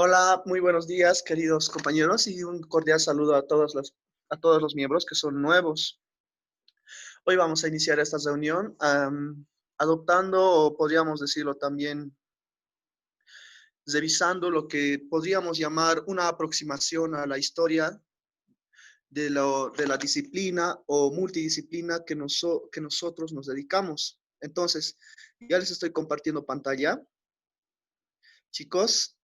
Hola, muy buenos días, queridos compañeros, y un cordial saludo a todos los miembros que son nuevos. Hoy vamos a iniciar esta reunión adoptando, o podríamos decirlo también, revisando lo que podríamos llamar una aproximación a la historia de la disciplina o multidisciplina que nosotros nos dedicamos. Entonces, ya les estoy compartiendo pantalla, chicos,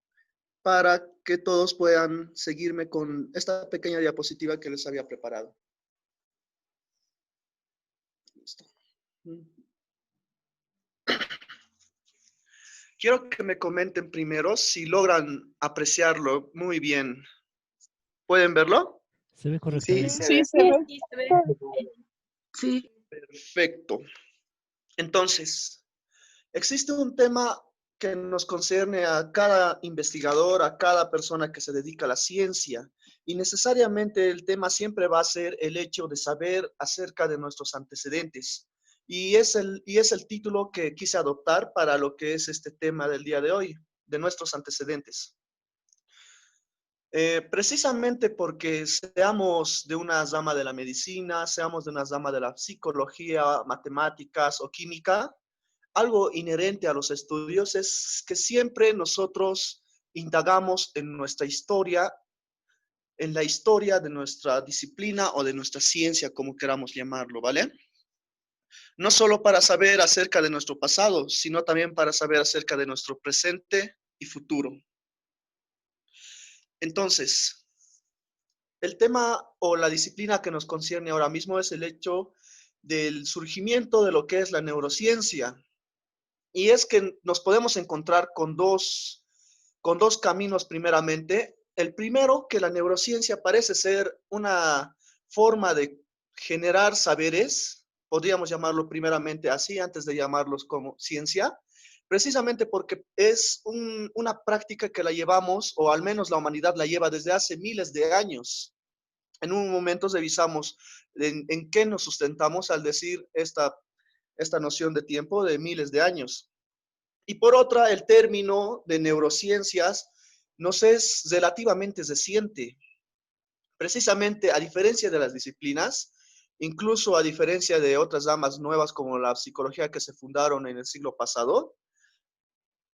para que todos puedan seguirme con esta pequeña diapositiva que les había preparado. Listo. Quiero que me comenten primero si logran apreciarlo muy bien. ¿Pueden verlo? Se ve Sí, correctamente. se ve. Sí, se ve. Sí. Perfecto. Entonces, existe un tema que nos concierne a cada investigador, a cada persona que se dedica a la ciencia, y necesariamente el tema siempre va a ser el hecho de saber acerca de nuestros antecedentes. Y es el título que quise adoptar para lo que es este tema del día de hoy, de nuestros antecedentes. Precisamente porque seamos de una rama de la medicina, seamos de una rama de la psicología, matemáticas o química, algo inherente a los estudios es que siempre nosotros indagamos en nuestra historia, en la historia de nuestra disciplina o de nuestra ciencia, como queramos llamarlo, ¿vale? No solo para saber acerca de nuestro pasado, sino también para saber acerca de nuestro presente y futuro. Entonces, el tema o la disciplina que nos concierne ahora mismo es el hecho del surgimiento de lo que es la neurociencia. Y es que nos podemos encontrar con dos caminos primeramente. El primero, que la neurociencia parece ser una forma de generar saberes, podríamos llamarlo primeramente así, antes de llamarlos como ciencia, precisamente porque es una práctica que la llevamos, o al menos la humanidad la lleva desde hace miles de años. En un momento revisamos en qué nos sustentamos al decir esta noción de tiempo de miles de años. Y por otra, el término de neurociencias nos es relativamente reciente. Precisamente, a diferencia de las disciplinas, incluso a diferencia de otras ramas nuevas como la psicología que se fundaron en el siglo pasado,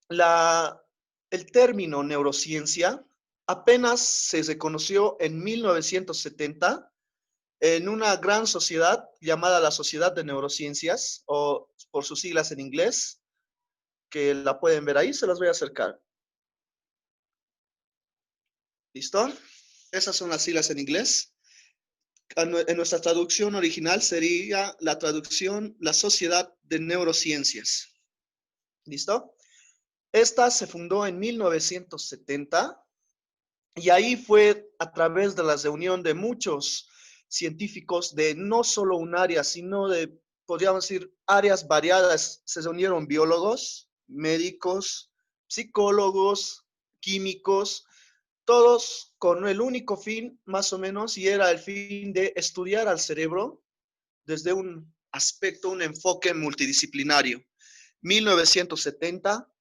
el término neurociencia apenas se reconoció en 1970 en una gran sociedad llamada la Sociedad de Neurociencias, o por sus siglas en inglés, que la pueden ver ahí, se las voy a acercar. ¿Listo? Esas son las siglas en inglés. En nuestra traducción original sería la traducción la Sociedad de Neurociencias. ¿Listo? Esta se fundó en 1970 y ahí fue a través de la reunión de muchos científicos de no solo un área, sino de, podríamos decir, áreas variadas. Se reunieron biólogos, médicos, psicólogos, químicos, todos con el único fin, más o menos, y era el fin de estudiar al cerebro desde un aspecto, un enfoque multidisciplinario. 1970,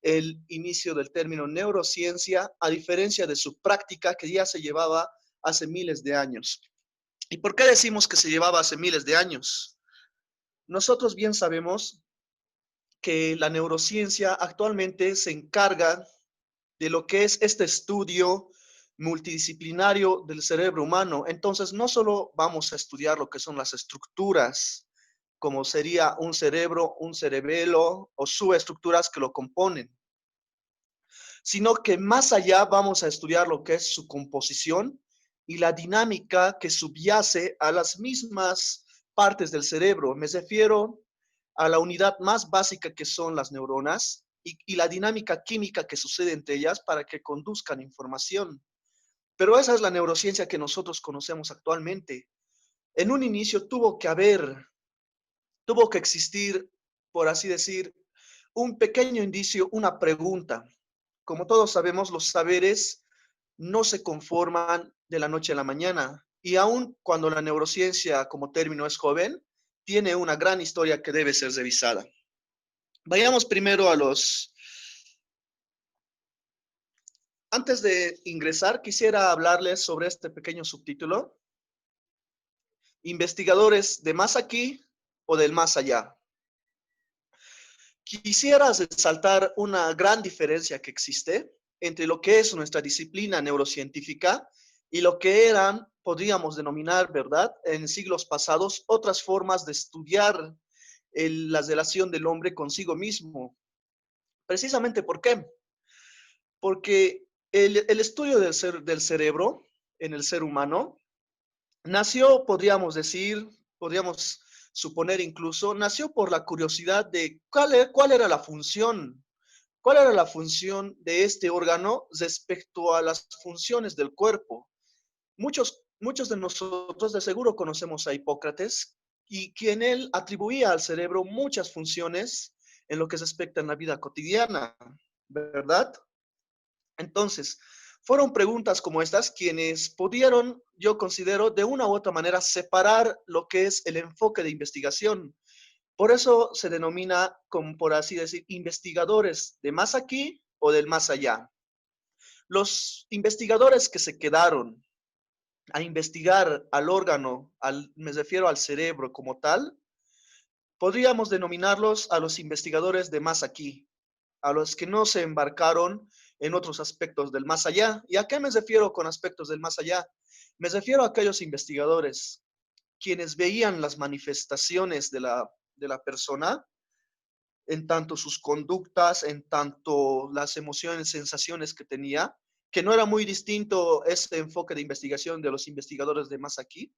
el inicio del término neurociencia, a diferencia de su práctica que ya se llevaba hace miles de años. ¿Y por qué decimos que se llevaba hace miles de años? Nosotros bien sabemos que la neurociencia actualmente se encarga de lo que es este estudio multidisciplinario del cerebro humano. Entonces, no solo vamos a estudiar lo que son las estructuras, como sería un cerebro, un cerebelo o subestructuras que lo componen, sino que más allá vamos a estudiar lo que es su composición y la dinámica que subyace a las mismas partes del cerebro. Me refiero a la unidad más básica que son las neuronas y la dinámica química que sucede entre ellas para que conduzcan información. Pero esa es la neurociencia que nosotros conocemos actualmente. En un inicio tuvo que existir, por así decir, un pequeño indicio, una pregunta. Como todos sabemos, los saberes no se conforman de la noche a la mañana. Y aun cuando la neurociencia como término es joven, tiene una gran historia que debe ser revisada. Vayamos primero Antes de ingresar, quisiera hablarles sobre este pequeño subtítulo: investigadores de más aquí o del más allá. Quisiera resaltar una gran diferencia que existe entre lo que es nuestra disciplina neurocientífica y lo que eran, podríamos denominar, ¿verdad?, en siglos pasados, otras formas de estudiar la relación del hombre consigo mismo. Precisamente, ¿por qué? Porque el estudio del cerebro en el ser humano nació, podríamos decir, podríamos suponer incluso, nació por la curiosidad de cuál era la función de este órgano respecto a las funciones del cuerpo. Muchos de nosotros de seguro conocemos a Hipócrates, y quien él atribuía al cerebro muchas funciones en lo que respecta en la vida cotidiana, ¿verdad? Entonces, fueron preguntas como estas quienes pudieron, yo considero, de una u otra manera separar lo que es el enfoque de investigación. Por eso se denomina, como por así decir, investigadores de más aquí o del más allá. Los investigadores que se quedaron a investigar al órgano, me refiero al cerebro como tal, podríamos denominarlos a los investigadores de más aquí, a los que no se embarcaron en otros aspectos del más allá. ¿Y a qué me refiero con aspectos del más allá? Me refiero a aquellos investigadores quienes veían las manifestaciones de la persona, en tanto sus conductas, en tanto las emociones, sensaciones que tenía, que no era muy distinto este enfoque de investigación de los investigadores de más aquí,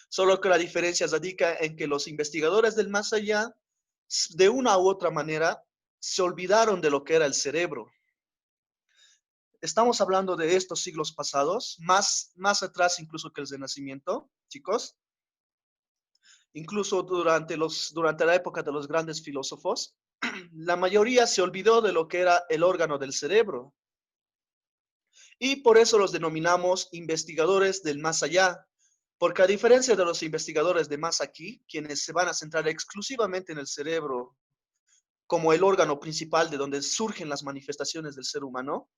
solo que la diferencia radica en que los investigadores del más allá, de una u otra manera, se olvidaron de lo que era el cerebro. Estamos hablando de estos siglos pasados, más atrás incluso que el Renacimiento, chicos. Incluso durante la época de los grandes filósofos, la mayoría se olvidó de lo que era el órgano del cerebro. Y por eso los denominamos investigadores del más allá, porque a diferencia de los investigadores de más aquí, quienes se van a centrar exclusivamente en el cerebro como el órgano principal de donde surgen las manifestaciones del ser humano,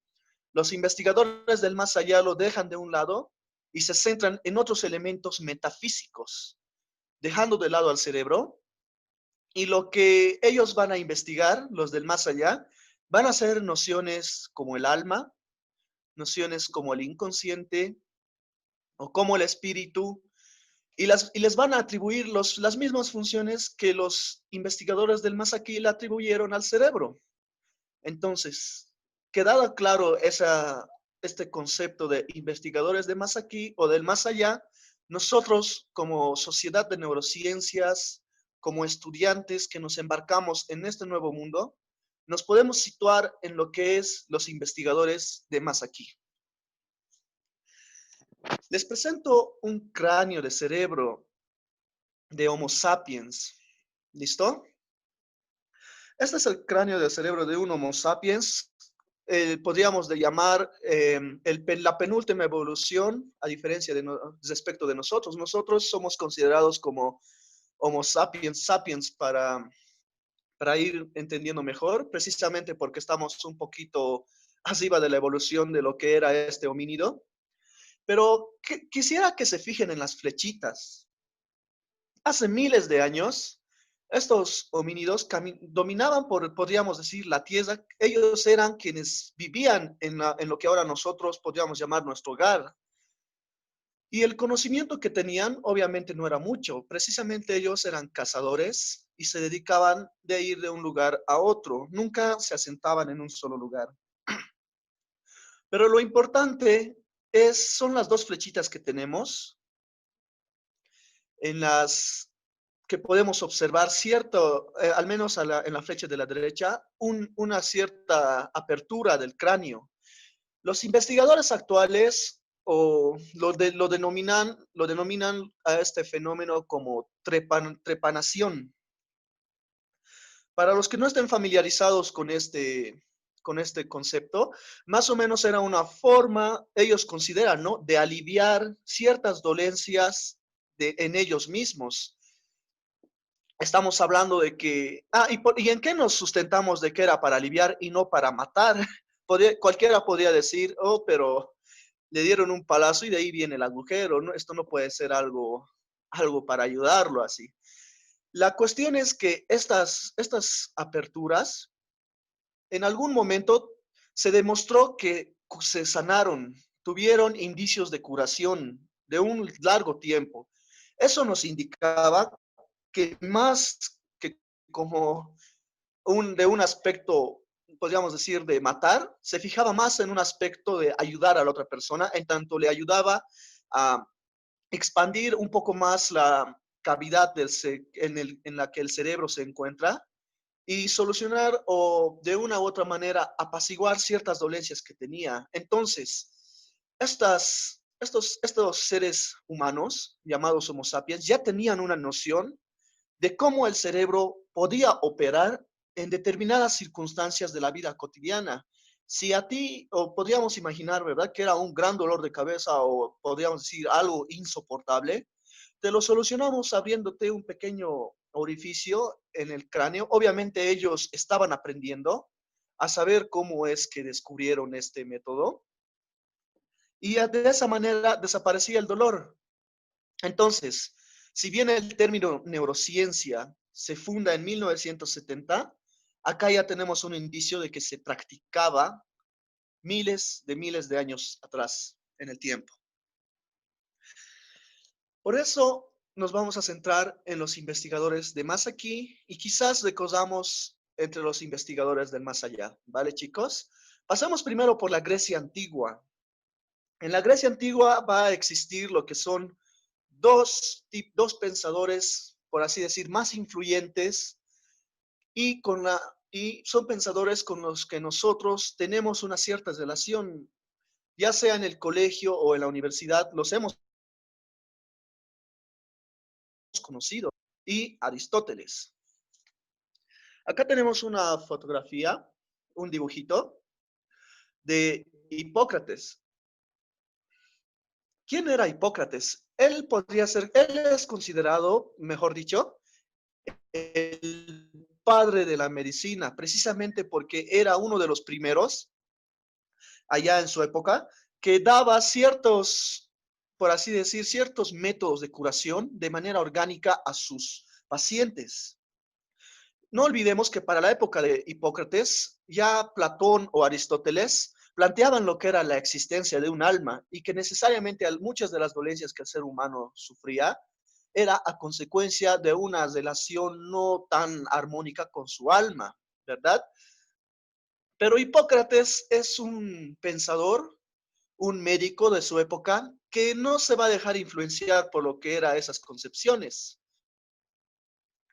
los investigadores del más allá lo dejan de un lado y se centran en otros elementos metafísicos, dejando de lado al cerebro. Y lo que ellos van a investigar, los del más allá, van a ser nociones como el alma, nociones como el inconsciente o como el espíritu, y les van a atribuir las mismas funciones que los investigadores del más aquí le atribuyeron al cerebro. Entonces, quedado claro este concepto de investigadores de más aquí o del más allá, nosotros como sociedad de neurociencias, como estudiantes que nos embarcamos en este nuevo mundo, nos podemos situar en lo que es los investigadores de más aquí. Les presento un cráneo de cerebro de Homo sapiens. ¿Listo? Este es el cráneo del cerebro de un Homo sapiens. Podríamos llamar la penúltima evolución, a diferencia respecto de nosotros. Nosotros somos considerados como Homo sapiens sapiens para ir entendiendo mejor, precisamente porque estamos un poquito arriba de la evolución de lo que era este homínido. Pero quisiera que se fijen en las flechitas. Hace miles de años, estos homínidos dominaban, podríamos decir, la tierra. Ellos eran quienes vivían en lo que ahora nosotros podríamos llamar nuestro hogar. Y el conocimiento que tenían obviamente no era mucho. Precisamente ellos eran cazadores y se dedicaban de ir de un lugar a otro. Nunca se asentaban en un solo lugar. Pero lo importante son las dos flechitas que tenemos, en las que podemos observar al menos en la flecha de la derecha, una cierta apertura del cráneo. Los investigadores actuales lo denominan a este fenómeno como trepanación. Para los que no estén familiarizados con este concepto, más o menos era una forma, ellos consideran, ¿no?, de aliviar ciertas dolencias en ellos mismos. Estamos hablando de que, ¿y en qué nos sustentamos de que era para aliviar y no para matar? Cualquiera podría decir, oh, pero le dieron un palazo y de ahí viene el agujero, ¿no? Esto no puede ser algo para ayudarlo así. La cuestión es que estas aperturas, en algún momento se demostró que se sanaron, tuvieron indicios de curación de un largo tiempo. Eso nos indicaba que más que como de un aspecto, podríamos decir, de matar, se fijaba más en un aspecto de ayudar a la otra persona, en tanto le ayudaba a expandir un poco más la cavidad en la que el cerebro se encuentra y solucionar o de una u otra manera apaciguar ciertas dolencias que tenía. Entonces, estos seres humanos llamados Homo sapiens ya tenían una noción de cómo el cerebro podía operar en determinadas circunstancias de la vida cotidiana. Si a ti, o podríamos imaginar, ¿verdad?, que era un gran dolor de cabeza o podríamos decir algo insoportable, te lo solucionamos abriéndote un pequeño orificio en el cráneo. Obviamente ellos estaban aprendiendo a saber cómo es que descubrieron este método y de esa manera desaparecía el dolor. Entonces, si bien el término neurociencia se funda en 1970, acá ya tenemos un indicio de que se practicaba miles de años atrás en el tiempo. Por eso nos vamos a centrar en los investigadores de más aquí y quizás recordamos entre los investigadores del más allá. ¿Vale, chicos? Pasamos primero por la Grecia antigua. En la Grecia antigua va a existir lo que son dos pensadores, por así decir, más influyentes y, y son pensadores con los que nosotros tenemos una cierta relación, ya sea en el colegio o en la universidad, los hemos conocido, y Aristóteles. Acá tenemos una fotografía, un dibujito de Hipócrates. ¿Quién era Hipócrates? Él es considerado, mejor dicho, el padre de la medicina, precisamente porque era uno de los primeros, allá en su época, que daba ciertos, por así decir, ciertos métodos de curación de manera orgánica a sus pacientes. No olvidemos que para la época de Hipócrates, ya Platón o Aristóteles planteaban lo que era la existencia de un alma y que necesariamente muchas de las dolencias que el ser humano sufría era a consecuencia de una relación no tan armónica con su alma, ¿verdad? Pero Hipócrates es un pensador, un médico de su época que no se va a dejar influenciar por lo que eran esas concepciones.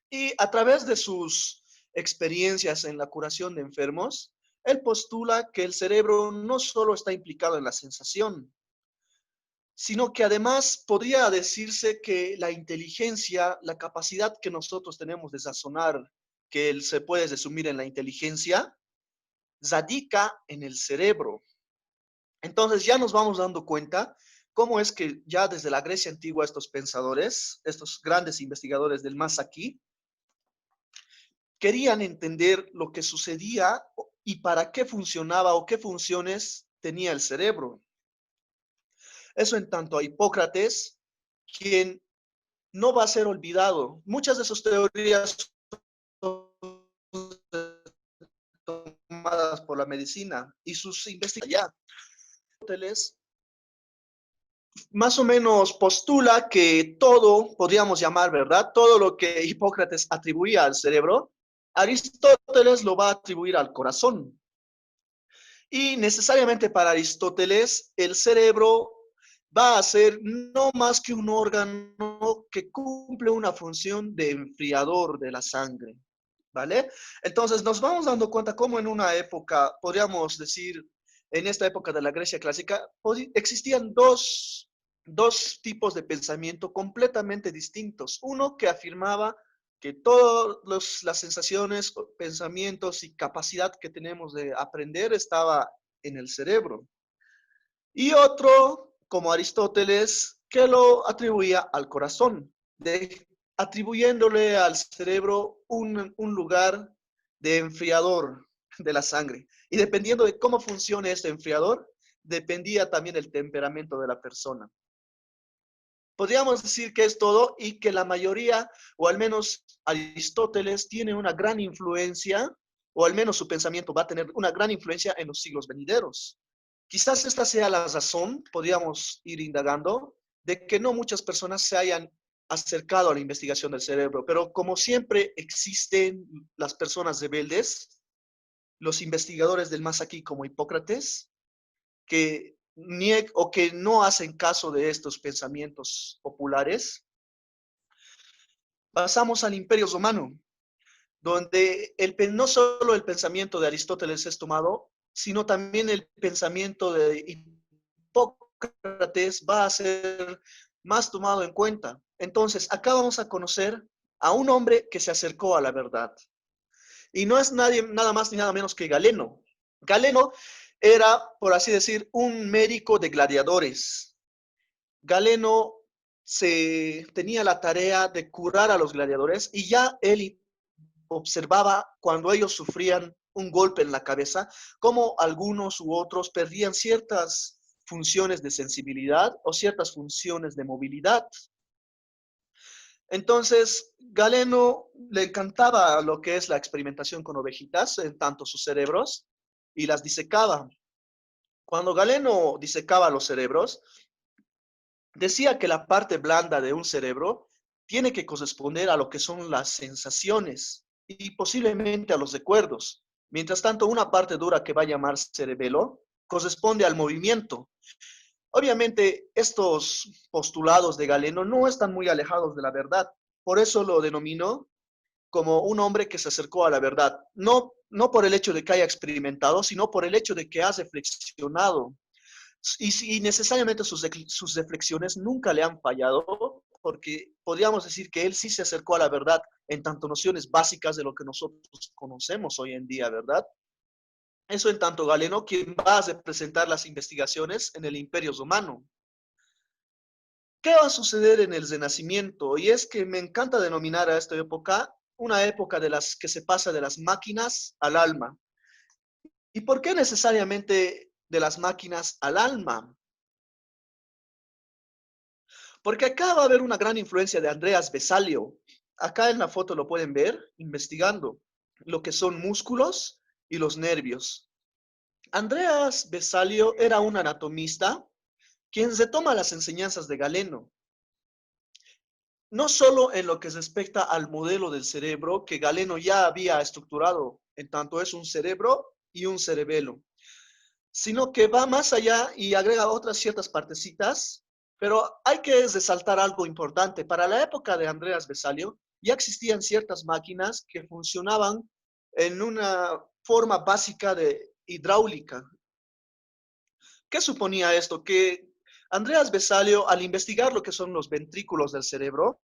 Y a través de sus experiencias en la curación de enfermos, él postula que el cerebro no solo está implicado en la sensación, sino que además podría decirse que la inteligencia, la capacidad que nosotros tenemos de razonar, que se puede resumir en la inteligencia, radica en el cerebro. Entonces ya nos vamos dando cuenta cómo es que ya desde la Grecia antigua estos pensadores, estos grandes investigadores del más aquí, querían entender lo que sucedía y para qué funcionaba o qué funciones tenía el cerebro. Eso en tanto a Hipócrates, quien no va a ser olvidado. Muchas de sus teorías son tomadas por la medicina y sus investigaciones. Aristóteles más o menos postula que todo, podríamos llamar, ¿verdad? Todo lo que Hipócrates atribuía al cerebro, Aristóteles lo va a atribuir al corazón. Y necesariamente para Aristóteles, el cerebro va a ser no más que un órgano que cumple una función de enfriador de la sangre, ¿vale? Entonces nos vamos dando cuenta cómo en una época, podríamos decir, en esta época de la Grecia clásica, existían dos tipos de pensamiento completamente distintos. Uno que afirmaba que todas las sensaciones, pensamientos y capacidad que tenemos de aprender estaba en el cerebro. Y otro, como Aristóteles, que lo atribuía al corazón, atribuyéndole al cerebro un lugar de enfriador de la sangre. Y dependiendo de cómo funcione este enfriador, dependía también el temperamento de la persona. Podríamos decir que es todo y que la mayoría, o al menos Aristóteles, tiene una gran influencia, o al menos su pensamiento va a tener una gran influencia en los siglos venideros. Quizás esta sea la razón, podríamos ir indagando, de que no muchas personas se hayan acercado a la investigación del cerebro, pero como siempre existen las personas rebeldes, los investigadores del más aquí como Hipócrates, que o que no hacen caso de estos pensamientos populares, pasamos al Imperio Romano, donde no solo el pensamiento de Aristóteles es tomado, sino también el pensamiento de Hipócrates va a ser más tomado en cuenta. Entonces, acá vamos a conocer a un hombre que se acercó a la verdad. Y no es nadie, nada más ni nada menos que Galeno. Galeno era, por así decir, un médico de gladiadores. Galeno tenía la tarea de curar a los gladiadores y ya él observaba cuando ellos sufrían un golpe en la cabeza, cómo algunos u otros perdían ciertas funciones de sensibilidad o ciertas funciones de movilidad. Entonces, Galeno le encantaba lo que es la experimentación con ovejitas, en tanto sus cerebros, y las disecaba. Cuando Galeno disecaba los cerebros, decía que la parte blanda de un cerebro tiene que corresponder a lo que son las sensaciones y posiblemente a los recuerdos. Mientras tanto, una parte dura que va a llamar cerebelo corresponde al movimiento. Obviamente, estos postulados de Galeno no están muy alejados de la verdad. Por eso lo denominó como un hombre que se acercó a la verdad. No por el hecho de que haya experimentado, sino por el hecho de que ha reflexionado y necesariamente sus reflexiones nunca le han fallado, porque podríamos decir que él sí se acercó a la verdad en tanto nociones básicas de lo que nosotros conocemos hoy en día, ¿verdad? Eso en tanto Galeno, quien va a representar las investigaciones en el Imperio Romano. ¿Qué va a suceder en el Renacimiento? Y es que me encanta denominar a esta época una época de las que se pasa de las máquinas al alma. ¿Y por qué necesariamente de las máquinas al alma? Porque acá va a haber una gran influencia de Andreas Vesalio. Acá en la foto lo pueden ver, investigando lo que son músculos y los nervios. Andreas Vesalio era un anatomista quien retoma las enseñanzas de Galeno, no solo en lo que respecta al modelo del cerebro que Galeno ya había estructurado, en tanto es un cerebro y un cerebelo, sino que va más allá y agrega otras ciertas partecitas, pero hay que resaltar algo importante. Para la época de Andreas Vesalio ya existían ciertas máquinas que funcionaban en una forma básica de hidráulica. ¿Qué suponía esto? Que Andreas Vesalio, al investigar lo que son los ventrículos del cerebro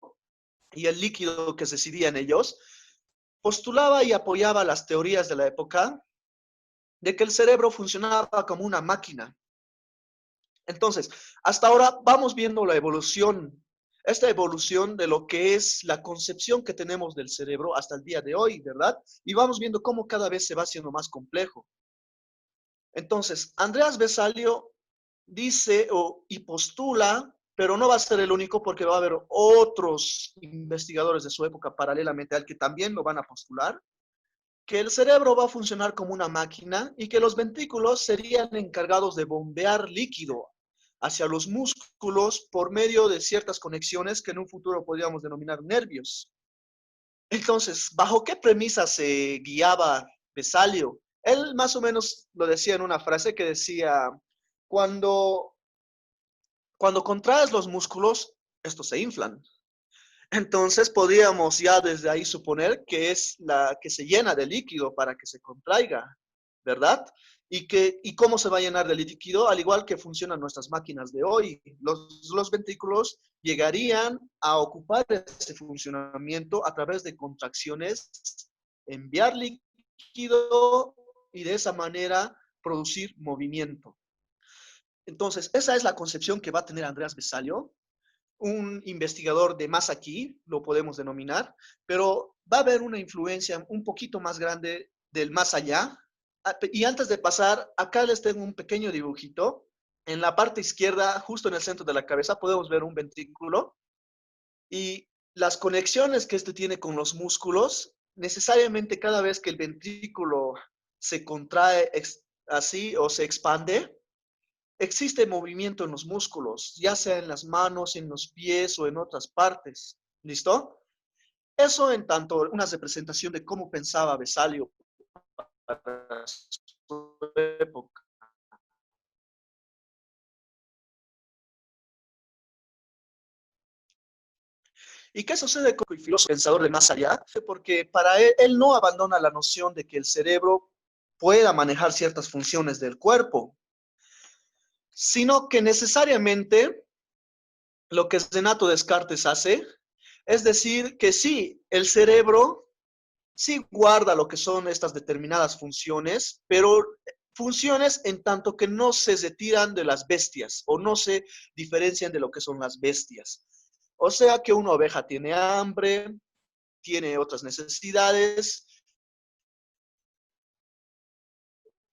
y el líquido que residía en ellos, postulaba y apoyaba las teorías de la época de que el cerebro funcionaba como una máquina. Entonces, hasta ahora vamos viendo la evolución, esta evolución de lo que es la concepción que tenemos del cerebro hasta el día de hoy, ¿verdad? Y vamos viendo cómo cada vez se va haciendo más complejo. Entonces, Andreas Vesalio dice y postula, pero no va a ser el único porque va a haber otros investigadores de su época paralelamente al que también lo van a postular, que el cerebro va a funcionar como una máquina y que los ventrículos serían encargados de bombear líquido hacia los músculos por medio de ciertas conexiones que en un futuro podríamos denominar nervios. Entonces, ¿bajo qué premisa se guiaba Vesalio? Él más o menos lo decía en una frase que decía, cuando, cuando contraes los músculos, estos se inflan. Entonces podríamos ya desde ahí suponer que es la que se llena de líquido para que se contraiga, ¿verdad? Y cómo se va a llenar de líquido, al igual que funcionan nuestras máquinas de hoy. Los ventrículos llegarían a ocupar ese funcionamiento a través de contracciones, enviar líquido y de esa manera producir movimiento. Entonces, esa es la concepción que va a tener Andreas Vesalio, un investigador de más aquí, lo podemos denominar, pero va a haber una influencia un poquito más grande del más allá, Y antes de pasar, acá les tengo un pequeño dibujito. En la parte izquierda, justo en el centro de la cabeza, podemos ver un ventrículo y las conexiones que este tiene con los músculos, necesariamente cada vez que el ventrículo se contrae así o se expande, existe movimiento en los músculos, ya sea en las manos, en los pies o en otras partes. ¿Listo? Eso en tanto una representación de cómo pensaba Vesalio para su época. ¿Y qué sucede con el filósofo pensador de más allá? Porque para él no abandona la noción de que el cerebro pueda manejar ciertas funciones del cuerpo, sino que necesariamente lo que Renato Descartes hace es decir que sí, el cerebro sí guarda lo que son estas determinadas funciones, pero funciones en tanto que no se retiran de las bestias o no se diferencian de lo que son las bestias. O sea que una oveja tiene hambre, tiene otras necesidades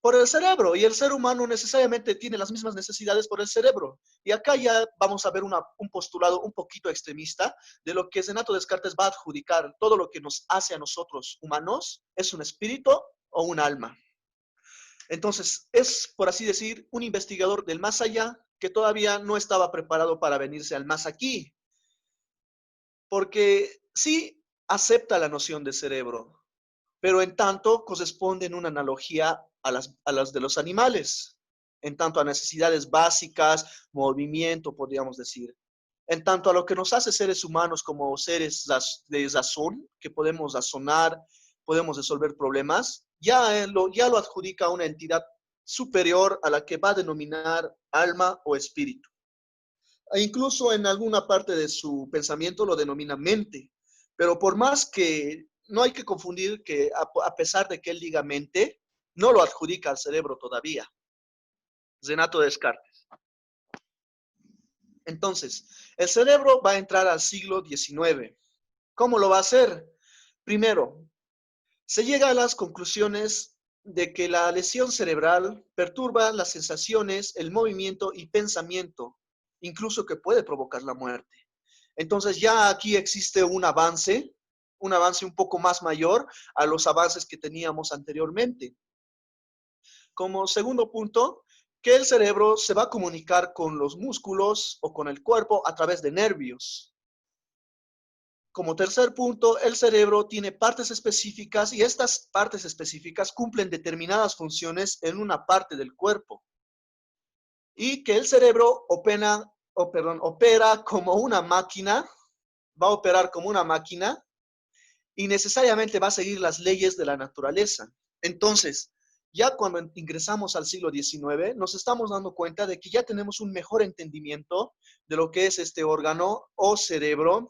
por el cerebro y el ser humano necesariamente tiene las mismas necesidades por el cerebro. Y acá ya vamos a ver un postulado un poquito extremista de lo que Renato Descartes va a adjudicar. Todo lo que nos hace a nosotros humanos es un espíritu o un alma. Entonces, es, por así decir, un investigador del más allá que todavía no estaba preparado para venirse al más aquí, porque sí acepta la noción de cerebro, pero en tanto corresponde en una analogía a las de los animales, en tanto a necesidades básicas, movimiento, podríamos decir. En tanto a lo que nos hace seres humanos como seres de razón, que podemos razonar, podemos resolver problemas, ya lo adjudica a una entidad superior a la que va a denominar alma o espíritu. E incluso en alguna parte de su pensamiento lo denomina mente. Pero por más que no hay que confundir que a pesar de que él diga mente, no lo adjudica al cerebro todavía. Renato Descartes. Entonces, el cerebro va a entrar al siglo XIX. ¿Cómo lo va a hacer? Primero, se llega a las conclusiones de que la lesión cerebral perturba las sensaciones, el movimiento y pensamiento, incluso que puede provocar la muerte. Entonces ya aquí existe un avance un poco más mayor a los avances que teníamos anteriormente. Como segundo punto, que el cerebro se va a comunicar con los músculos o con el cuerpo a través de nervios. Como tercer punto, el cerebro tiene partes específicas y estas partes específicas cumplen determinadas funciones en una parte del cuerpo. Y que el cerebro opera como una máquina, va a operar como una máquina y necesariamente va a seguir las leyes de la naturaleza. Entonces, ya cuando ingresamos al siglo XIX, nos estamos dando cuenta de que ya tenemos un mejor entendimiento de lo que es este órgano o cerebro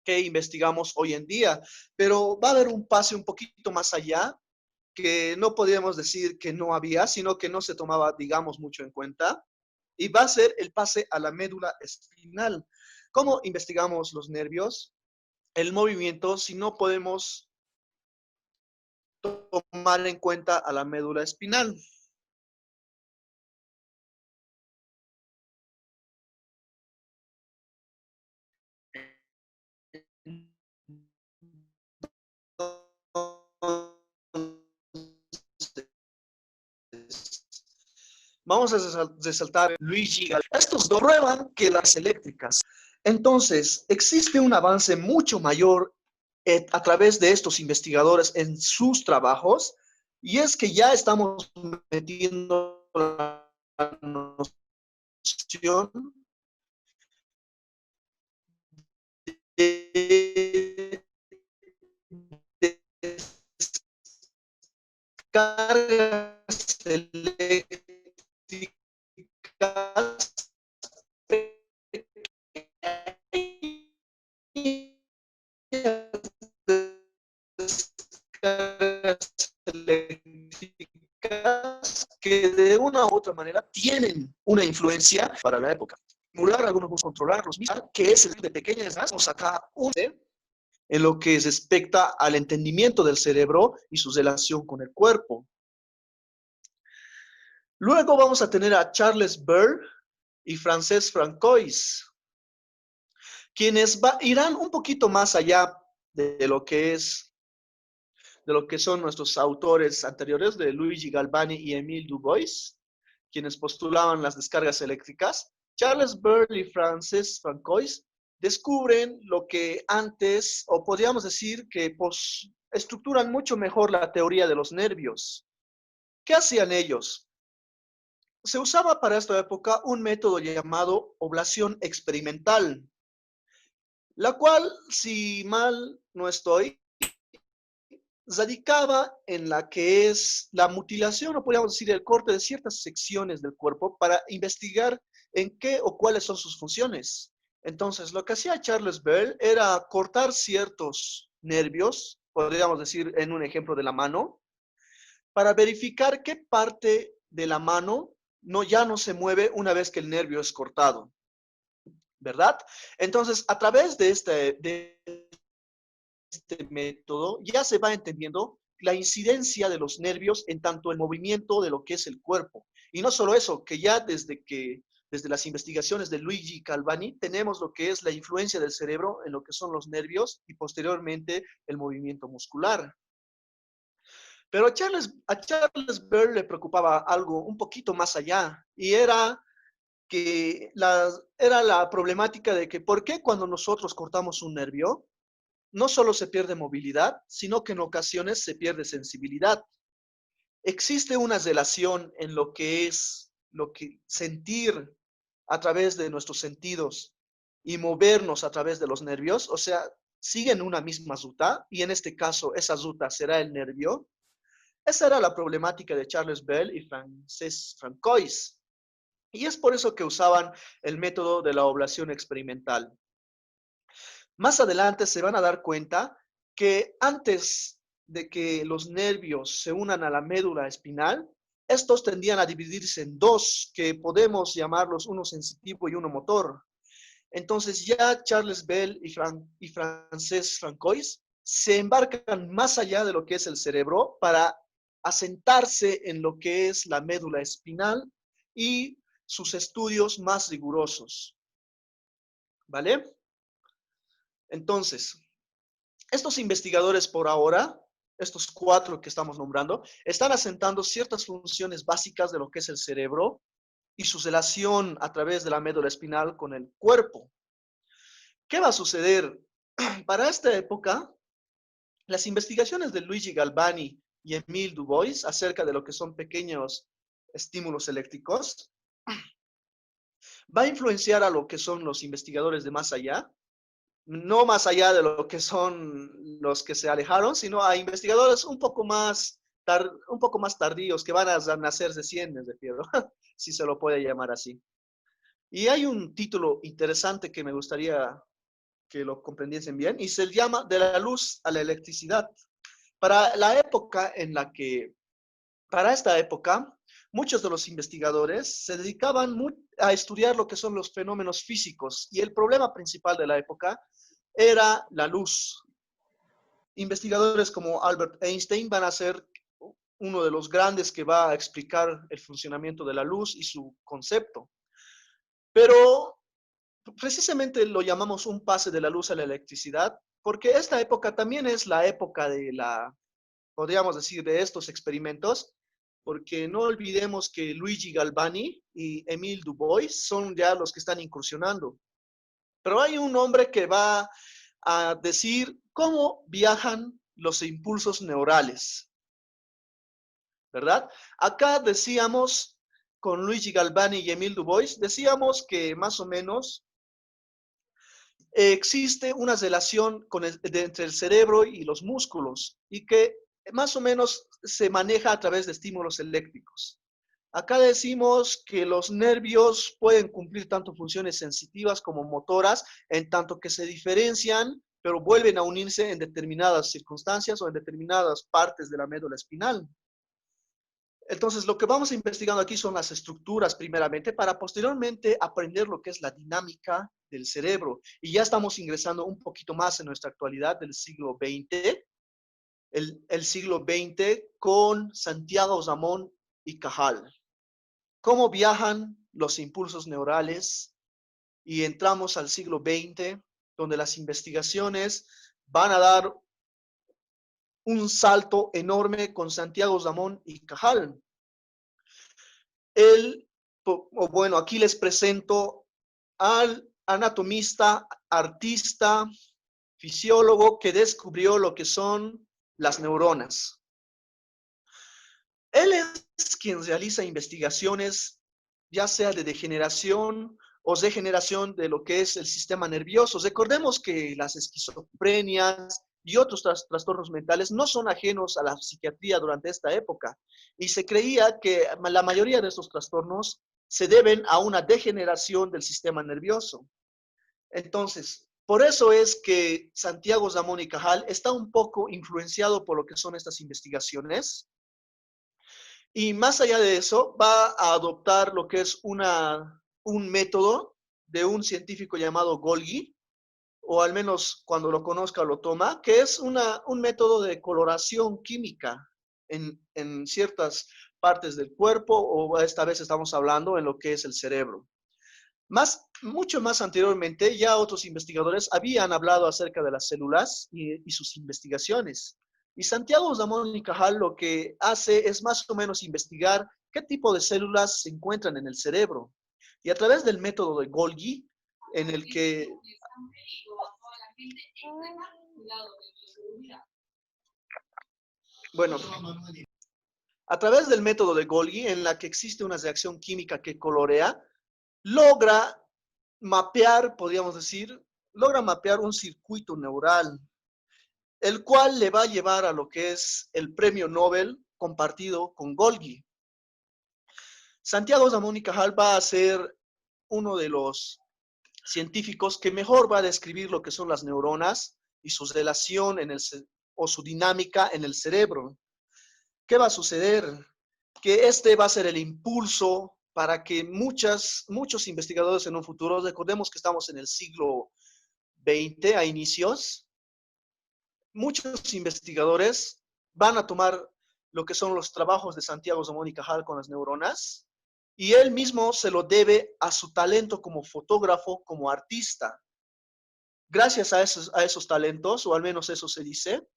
que investigamos hoy en día. Pero va a haber un pase un poquito más allá que no podríamos decir que no había, sino que no se tomaba, digamos, mucho en cuenta. Y va a ser el pase a la médula espinal. ¿Cómo investigamos los nervios? El movimiento, si no podemos tomar en cuenta a la médula espinal. Vamos a resaltar Luigi Galilei. Estos dos prueban que las eléctricas. Entonces, existe un avance mucho mayor a través de estos investigadores en sus trabajos, y es que ya estamos metiendo la noción de cargas eléctricas que de una u otra manera tienen una influencia para la época. Simular algunos, controlarlos, que es el de pequeñas rasgos acá en lo que respecta al entendimiento del cerebro y su relación con el cuerpo. Luego vamos a tener a Charles Baird y Frances Francois, quienes irán un poquito más allá de lo que son nuestros autores anteriores, de Luigi Galvani y Émile Dubois, quienes postulaban las descargas eléctricas. Charles Baird y Frances Francois descubren lo que antes, o podríamos decir que estructuran mucho mejor la teoría de los nervios. ¿Qué hacían ellos? Se usaba para esta época un método llamado oblación experimental, la cual, si mal no estoy, radicaba en la que es la mutilación, o podríamos decir el corte de ciertas secciones del cuerpo para investigar en qué o cuáles son sus funciones. Entonces, lo que hacía Charles Bell era cortar ciertos nervios, podríamos decir en un ejemplo de la mano, para verificar qué parte de la mano ya no se mueve una vez que el nervio es cortado, ¿verdad? Entonces, a través de este método ya se va entendiendo la incidencia de los nervios en tanto el movimiento de lo que es el cuerpo. Y no solo eso, que ya desde las investigaciones de Luigi Galvani tenemos lo que es la influencia del cerebro en lo que son los nervios y posteriormente el movimiento muscular. Pero a Charles Baird le preocupaba algo un poquito más allá, y era que era la problemática de que por qué cuando nosotros cortamos un nervio, no solo se pierde movilidad, sino que en ocasiones se pierde sensibilidad. Existe una relación en lo que es lo que sentir a través de nuestros sentidos y movernos a través de los nervios, o sea, siguen una misma ruta, y en este caso esa ruta será el nervio. Esa era la problemática de Charles Bell y Frances Francois, y es por eso que usaban el método de la oblación experimental. Más adelante se van a dar cuenta que antes de que los nervios se unan a la médula espinal, estos tendían a dividirse en dos, que podemos llamarlos uno sensitivo y uno motor. Entonces ya Charles Bell y Frances Francois se embarcan más allá de lo que es el cerebro para asentarse en lo que es la médula espinal y sus estudios más rigurosos. ¿Vale? Entonces, estos investigadores por ahora, estos 4 que estamos nombrando, están asentando ciertas funciones básicas de lo que es el cerebro y su relación a través de la médula espinal con el cuerpo. ¿Qué va a suceder? Para esta época, las investigaciones de Luigi Galvani y Émile Dubois acerca de lo que son pequeños estímulos eléctricos va a influenciar a lo que son los investigadores de más allá, no más allá de lo que son los que se alejaron, sino a investigadores un poco más tardíos, que van a nacer recién, me refiero, si se lo puede llamar así. Y hay un título interesante que me gustaría que lo comprendiesen bien, y se llama De la luz a la electricidad. Para la época en la que, para esta época, muchos de los investigadores se dedicaban a estudiar lo que son los fenómenos físicos, y el problema principal de la época era la luz. Investigadores como Albert Einstein van a ser uno de los grandes que va a explicar el funcionamiento de la luz y su concepto. Pero precisamente lo llamamos un pase de la luz a la electricidad, porque esta época también es la época podríamos decir, de estos experimentos, porque no olvidemos que Luigi Galvani y Émile Dubois son ya los que están incursionando. Pero hay un hombre que va a decir cómo viajan los impulsos neurales, ¿verdad? Acá decíamos, con Luigi Galvani y Émile Dubois, decíamos que más o menos existe una relación entre el cerebro y los músculos, y que más o menos se maneja a través de estímulos eléctricos. Acá decimos que los nervios pueden cumplir tanto funciones sensitivas como motoras, en tanto que se diferencian, pero vuelven a unirse en determinadas circunstancias o en determinadas partes de la médula espinal. Entonces, lo que vamos investigando aquí son las estructuras primeramente, para posteriormente aprender lo que es la dinámica del cerebro. Y ya estamos ingresando un poquito más en nuestra actualidad del siglo XX, el siglo XX con Santiago Ramón y Cajal. cómo viajan los impulsos neurales y entramos al siglo XX, donde las investigaciones van a dar un salto enorme con Santiago Zamón y Cajal. Bueno, aquí les presento al anatomista, artista, fisiólogo que descubrió lo que son las neuronas. Él es quien realiza investigaciones, ya sea de degeneración o degeneración de lo que es el sistema nervioso. Recordemos que las esquizofrenias y otros trastornos mentales no son ajenos a la psiquiatría durante esta época. Y se creía que la mayoría de estos trastornos se deben a una degeneración del sistema nervioso. Entonces, por eso es que Santiago Zamón y Cajal está un poco influenciado por lo que son estas investigaciones. Y más allá de eso, va a adoptar lo que es un método de un científico llamado Golgi, o al menos cuando lo conozca lo toma, que es un método de coloración química en ciertas partes del cuerpo, o esta vez estamos hablando en lo que es el cerebro. Mucho más anteriormente, ya otros investigadores habían hablado acerca de las células y sus investigaciones. Y Santiago Zamón y Cajal lo que hace es más o menos investigar qué tipo de células se encuentran en el cerebro. Y a través del método de Golgi, en el que... Bueno, a través del método de Golgi, en la que existe una reacción química que colorea, logra mapear, podríamos decir, logra mapear un circuito neural, el cual le va a llevar a lo que es el premio Nobel compartido con Golgi. Santiago Zamón y Cajal va a ser uno de los científicos que mejor va a describir lo que son las neuronas y su relación o su dinámica en el cerebro. ¿Qué va a suceder? Que este va a ser el impulso para que muchos investigadores en un futuro, recordemos que estamos en el siglo XX a inicios, muchos investigadores van a tomar lo que son los trabajos de Santiago Zamón y Cajal con las neuronas, y él mismo se lo debe a su talento como fotógrafo, como artista. Gracias a esos talentos, o al menos eso se dice,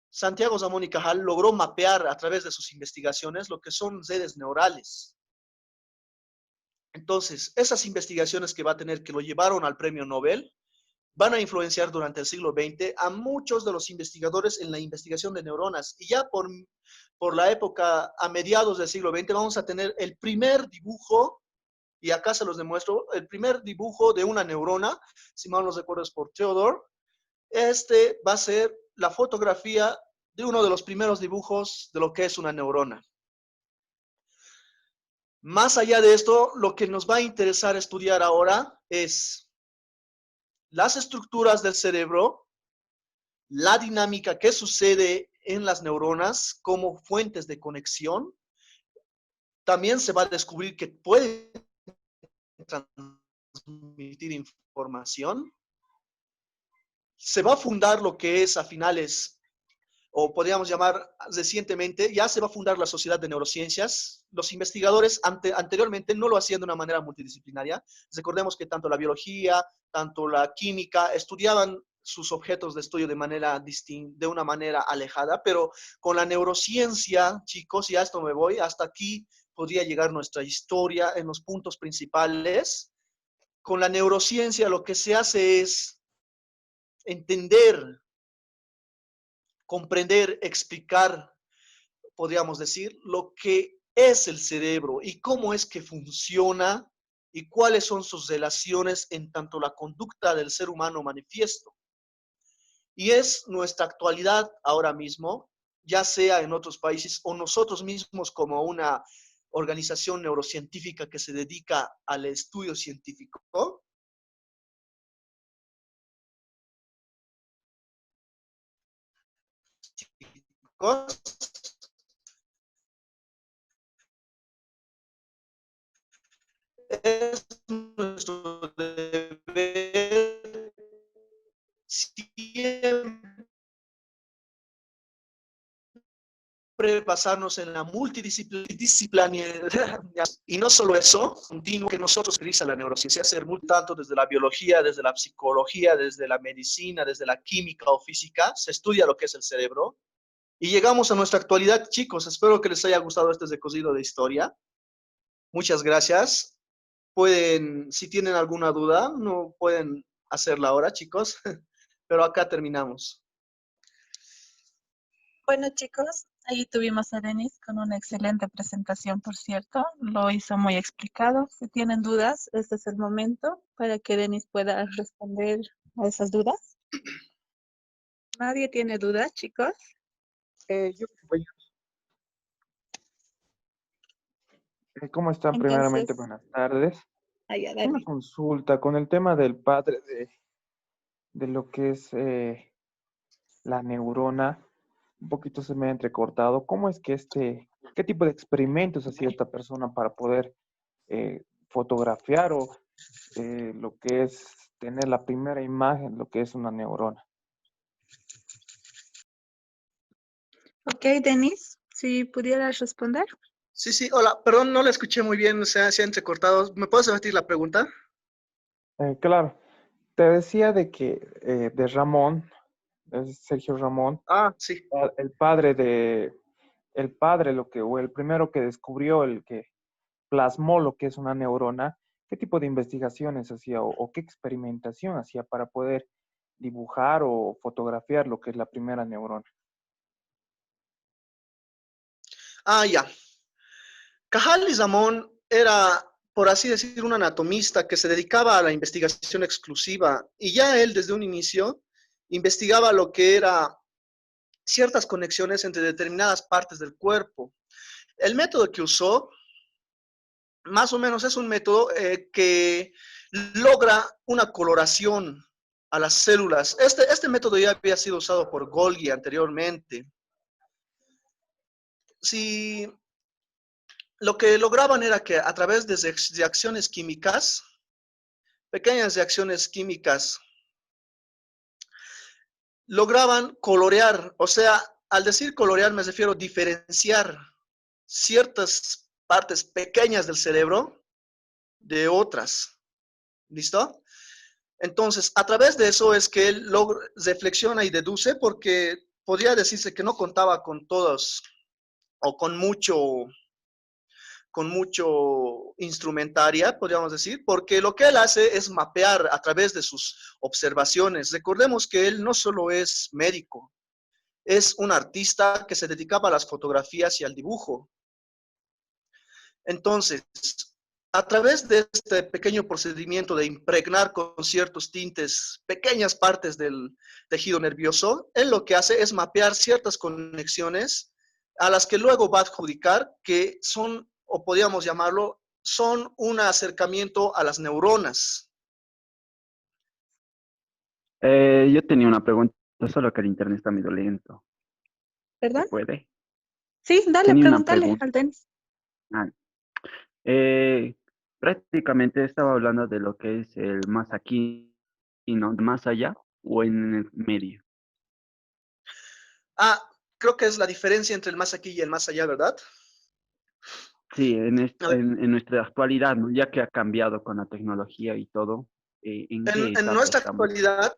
Santiago Zamón y Cajal logró mapear a través de sus investigaciones lo que son redes neurales. Entonces, esas investigaciones que va a tener, que lo llevaron al premio Nobel, van a influenciar durante el siglo XX a muchos de los investigadores en la investigación de neuronas. Y ya por la época, a mediados del siglo XX, vamos a tener el primer dibujo, y acá se los demuestro, el primer dibujo de una neurona, si mal no recuerdo es por Theodore. Este va a ser la fotografía de uno de los primeros dibujos de lo que es una neurona. Más allá de esto, lo que nos va a interesar estudiar ahora es las estructuras del cerebro, la dinámica que sucede en las neuronas como fuentes de conexión. También se va a descubrir que pueden transmitir información. Se va a fundar lo que es a finales, o podríamos llamar recientemente, ya se va a fundar la Sociedad de Neurociencias. Los investigadores anteriormente no lo hacían de una manera multidisciplinaria. Recordemos que tanto la biología, tanto la química, estudiaban sus objetos de estudio de una manera alejada, pero con la neurociencia, chicos, y a esto me voy, hasta aquí podría llegar nuestra historia en los puntos principales. Con la neurociencia lo que se hace es entender, comprender, explicar, podríamos decir, lo que es el cerebro y cómo es que funciona y cuáles son sus relaciones en tanto la conducta del ser humano manifiesto. Y es nuestra actualidad ahora mismo, ya sea en otros países o nosotros mismos como una organización neurocientífica que se dedica al estudio científico. Es nuestro deber siempre basarnos en la multidisciplinaridad. Y no solo eso, continuo que nosotros utiliza la neurociencia, hacer tanto desde la biología, desde la psicología, desde la medicina, desde la química o física, se estudia lo que es el cerebro. Y llegamos a nuestra actualidad, chicos. Espero que les haya gustado este decosido de historia. Muchas gracias. Pueden, si tienen alguna duda, no pueden hacerla ahora, chicos. Pero acá terminamos. Bueno, chicos, ahí tuvimos a Denis con una excelente presentación, por cierto. Lo hizo muy explicado. Si tienen dudas, este es el momento para que Denis pueda responder a esas dudas. ¿Nadie tiene dudas, chicos? Yo, compañero, ¿cómo están? Primeramente, Entonces, buenas tardes. allá, Una dale. consulta con el tema del padre de lo que es la neurona. Un poquito se me ha entrecortado. ¿Cómo es que qué tipo de experimentos hacía esta persona para poder fotografiar o lo que es tener la primera imagen, lo que es una neurona? Ok, Denis, si pudieras responder. Sí, sí, hola, perdón, no la escuché muy bien, se ha entrecortado. ¿Me puedes repetir la pregunta? Claro, te decía de que de Ramón, es Sergio Ramón, Ah, sí. el padre, o el primero que descubrió, el que plasmó lo que es una neurona, ¿qué tipo de investigaciones hacía o qué experimentación hacía para poder dibujar o fotografiar lo que es la primera neurona? Ah, ya. Cajal Zamón era, por así decir, un anatomista que se dedicaba a la investigación exclusiva y ya él desde un inicio investigaba lo que era ciertas conexiones entre determinadas partes del cuerpo. El método que usó, más o menos, es un método que logra una coloración a las células. Este método ya había sido usado por Golgi anteriormente. Si lo que lograban era que a través de reacciones químicas, pequeñas reacciones químicas, lograban colorear, o sea, al decir colorear me refiero a diferenciar ciertas partes pequeñas del cerebro de otras. ¿Listo? Entonces, a través de eso es que él reflexiona y deduce porque podría decirse que no contaba con todos o con mucho instrumentaria, podríamos decir, porque lo que él hace es mapear a través de sus observaciones. Recordemos que él no solo es médico, es un artista que se dedicaba a las fotografías y al dibujo. Entonces, a través de este pequeño procedimiento de impregnar con ciertos tintes pequeñas partes del tejido nervioso, él lo que hace es mapear ciertas conexiones a las que luego va a adjudicar que son, o podríamos llamarlo, son un acercamiento a las neuronas. Yo tenía una pregunta, solo que el internet está medio lento. ¿Se ¿Perdón? puede? Sí, dale, Tenía una pregúntale pregunta. al Denis. Ah, eh, prácticamente estaba hablando de lo que es el más aquí y no más allá o en el medio. Ah, creo que es la diferencia entre el más aquí y el más allá, ¿verdad? Sí, A ver, en nuestra actualidad, ¿no? Ya que ha cambiado con la tecnología y todo, ¿en qué en etapa nuestra estamos? actualidad,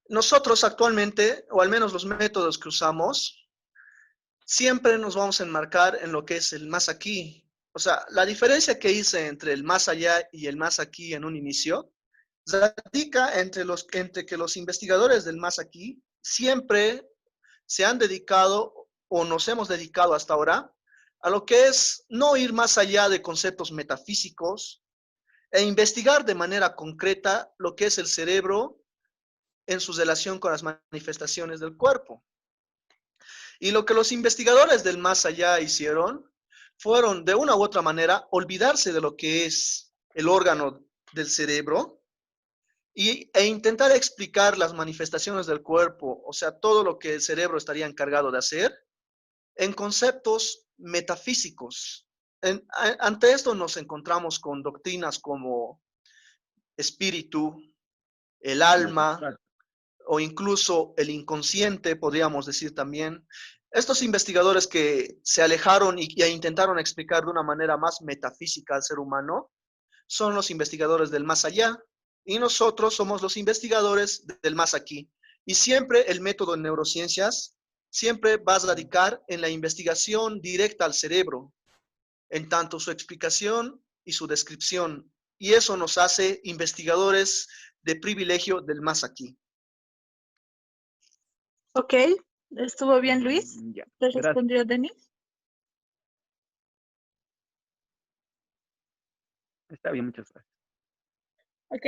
nosotros actualmente, o al menos los métodos que usamos, siempre nos vamos a enmarcar en lo que es el más aquí. O sea, la diferencia que hice entre el más allá y el más aquí en un inicio radica entre que los investigadores del más aquí siempre se han dedicado o nos hemos dedicado hasta ahora a lo que es no ir más allá de conceptos metafísicos e investigar de manera concreta lo que es el cerebro en su relación con las manifestaciones del cuerpo. Y lo que los investigadores del más allá hicieron fueron, de una u otra manera, olvidarse de lo que es el órgano del cerebro e intentar explicar las manifestaciones del cuerpo, o sea, todo lo que el cerebro estaría encargado de hacer, en conceptos metafísicos. Ante esto nos encontramos con doctrinas como espíritu, el Las alma abstractas. o incluso el inconsciente, podríamos decir también, Estos investigadores que se alejaron y intentaron explicar de una manera más metafísica al ser humano son los investigadores del más allá y nosotros somos los investigadores del más aquí. Y siempre el método en neurociencias siempre va a radicar en la investigación directa al cerebro, en tanto su explicación y su descripción. Y eso nos hace investigadores de privilegio del más aquí. Ok, ¿estuvo bien, Luis? Ya, ¿Le gracias. respondió Denis? Está bien, muchas gracias. Ok,